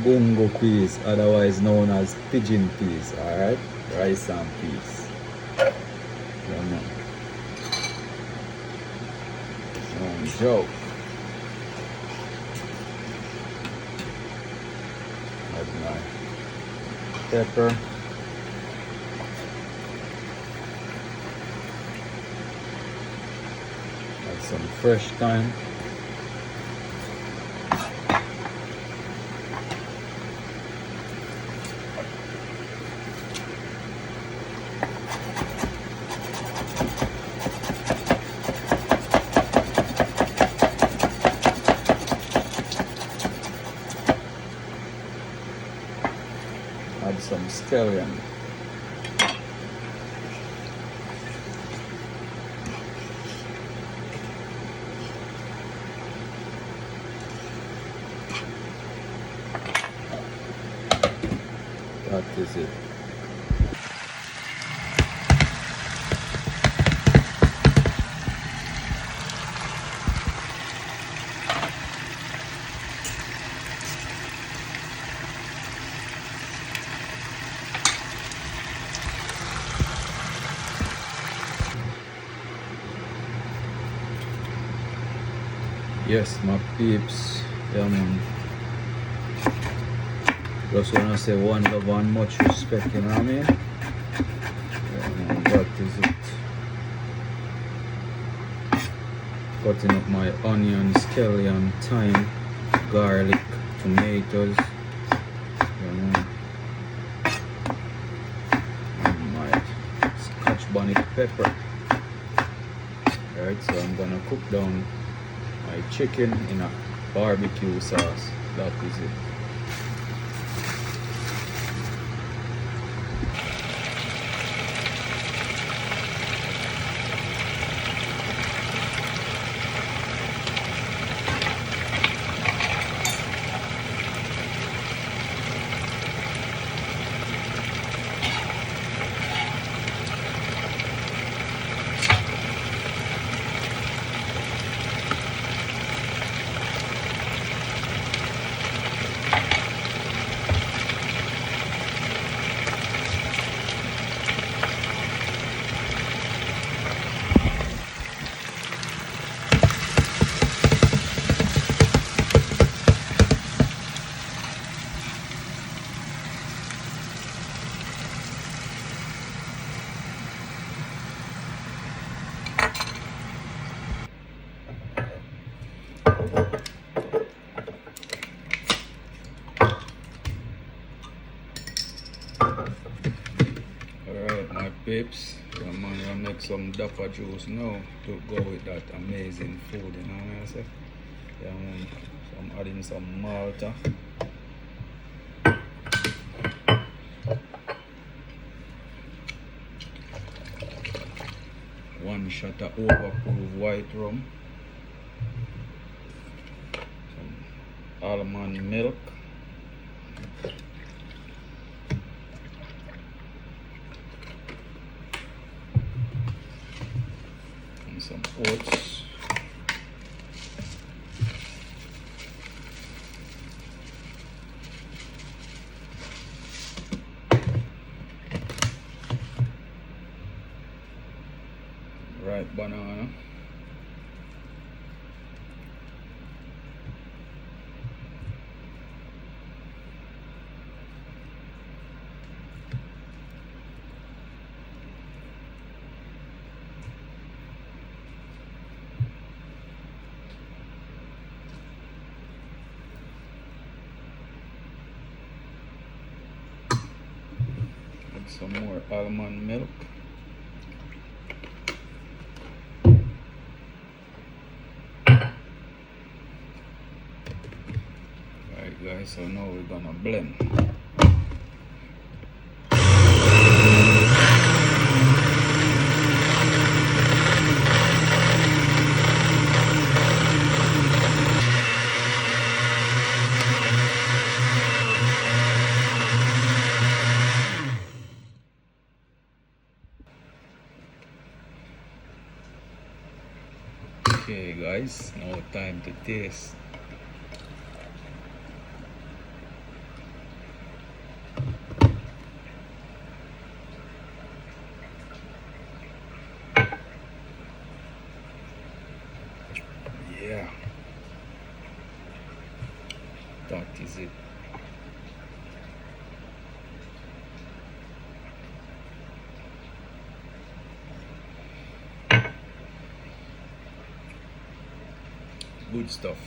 Bungo peas, otherwise known as pigeon peas, alright? Rice and peas. Yeah, man. Some joke. Add my pepper. Add some fresh thyme. Add some scallion. That is it. Yes, my peeps. Yeah, man. Just wanna say one love and much respect, you know what I mean? Yeah, man, that is it. Cutting up my onion, scallion, thyme, garlic, tomatoes. Yeah, man. And my scotch bonnet pepper. Alright, so I'm gonna cook down my chicken in a barbecue sauce. That is it. Alright, my peeps, yeah, man, I make some dapper juice now to go with that amazing food, you know what I say? Yeah, man, so I'm adding some Malta. One shot of overproof white rum. Some almond milk. And some oats. Ripe banana. And some more almond milk. Alright guys, so now we're gonna blend. Okay, Okay guys, now time to taste. Yeah, that is it. Good stuff.